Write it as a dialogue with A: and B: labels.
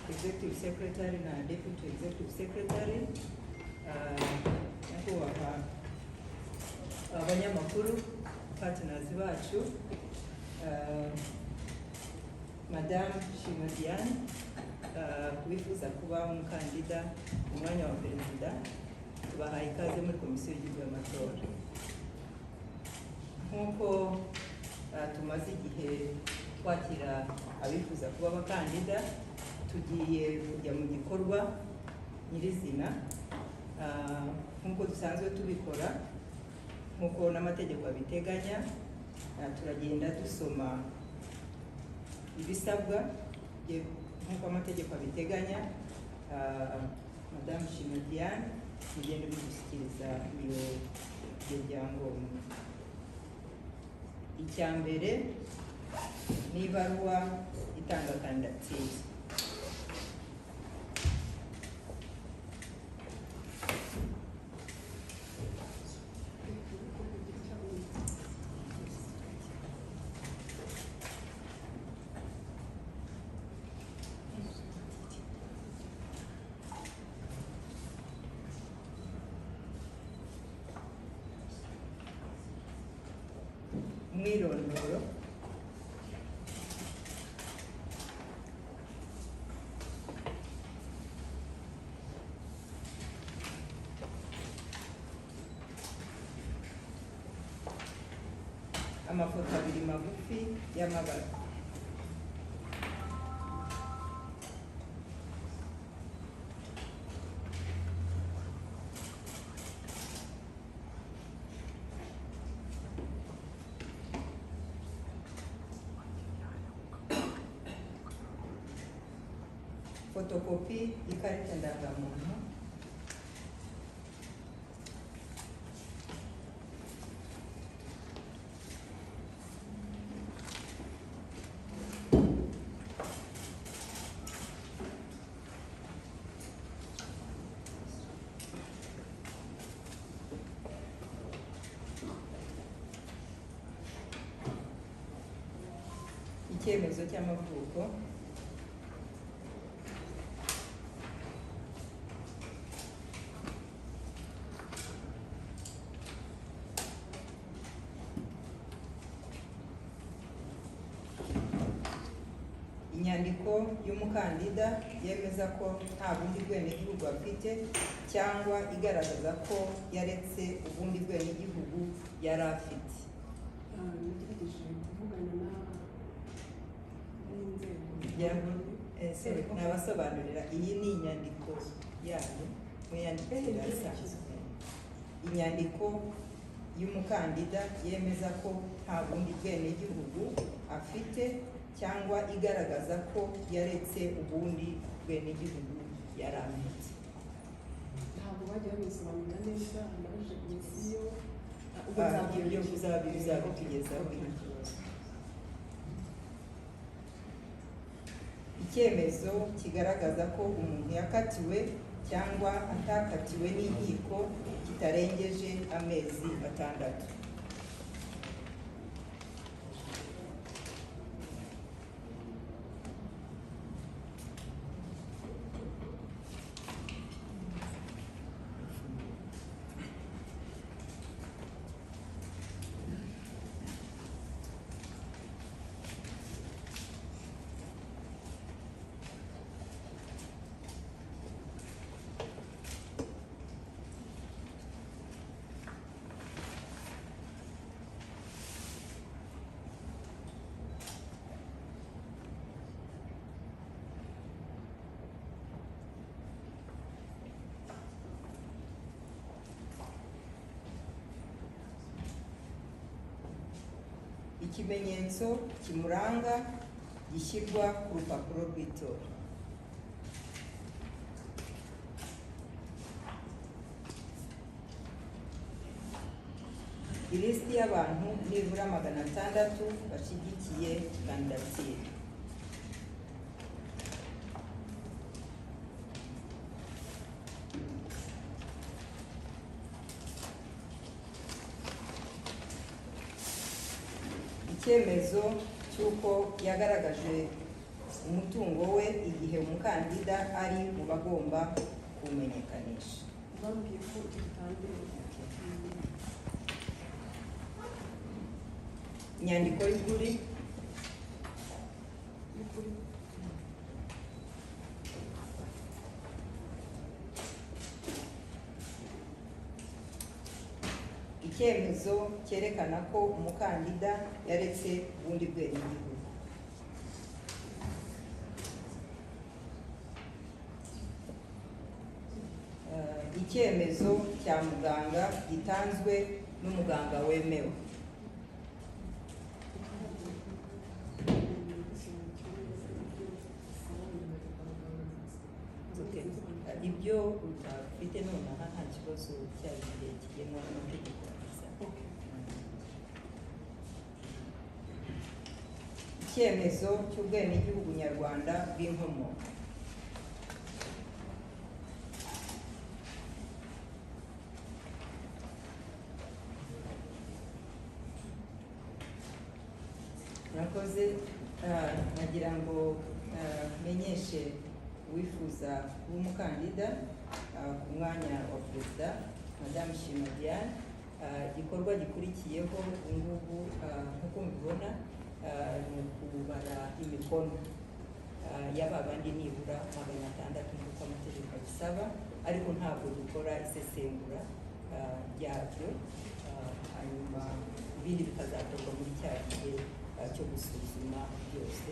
A: Executive Secretary na Deputy Executive Secretary, nyakubahwa abanyamakuru, partners bacu, Madame Shima Diane, wifuza kuba umukandida mu mwanya wa perezida, tubahaye ikaze muri komisiyo y'igihugu y'amatora. Nk'uko tumaze igihe twakira abifuza kuba abakandida, tugiye kujya mu gikorwa nyirizina nk'uko dusanzwe tubikora, nk'uko n'amategeko abiteganya. Turagenda dusoma ibisabwa nk'uko amategeko abiteganya. Madame Shima Diane mugende mudushyikiriza iyo byangombwa. Icya mbere ni ibaruwa itanga kandidatire. Mwirondoro, amafoto abiri magufi y'amabara. Fotokopi y'ikarita ndangamuntu, icyemezo cy'amavuko inyandiko y'umukandida yemeza ko nta bundi bwenegihugu afite cyangwa igaragaza ko yaretse ubundi bwenegihugu yari afite.
B: nagerageje kuvugana n'inzego
A: nabasobanurira, iyi ni inyandiko yayo muyandikira isanzwe. Inyandiko y'umukandida yemeza ko nta bundi bwenegihugu afite cyangwa igaragaza ko yaretse ubundi bwenegihugu yari afite.
B: ntabwo bajya babisobanurira neza, naje komisiyo
A: ibyo bizabitugezaho nta kibazo. Icyemezo kigaragaza ko umuntu yakatiwe cyangwa atakatiwe n'inkiko kitarengeje amezi 6. Ikimenyetso kimuranga gishyirwa ku rupapuro rw'itora. Ilisiti y'abantu nibura 600 bashyigikiye kandidatire. Icyemezo cy'uko yagaragaje umutungo we igihe umukandida ari mu bagomba kumenyekanisha.
B: bambwiye ko gitangiye
A: Inyandiko y'ukuri. Icyemezo cyerekana ko umukandida yaretse ubundi bwenegihugu. Icyemezo cya muganga gitanzwe n'umuganga wemewe. Ibyo utafite nonaha nta kibazo cyari igihe kigenwa n'amategeko. Icyemezo cy'ubwenegihugu nyarwanda bw'inkomoko. Murakoze. Nagira ngo menyeshe uwifuza kuba umukandida ku mwanya wa perezida Madame Shima Diane. Igikorwa gikurikiyeho ubungubu nk'uko mubibona ni ukubara imikono y'aba bandi nibura 600 nk'uko amategeko abisaba, ariko ntabwo dukora isesengura ryabyo. Hanyuma ibindi bikazakorwa muri cya gihe cyo gusuzuma byose.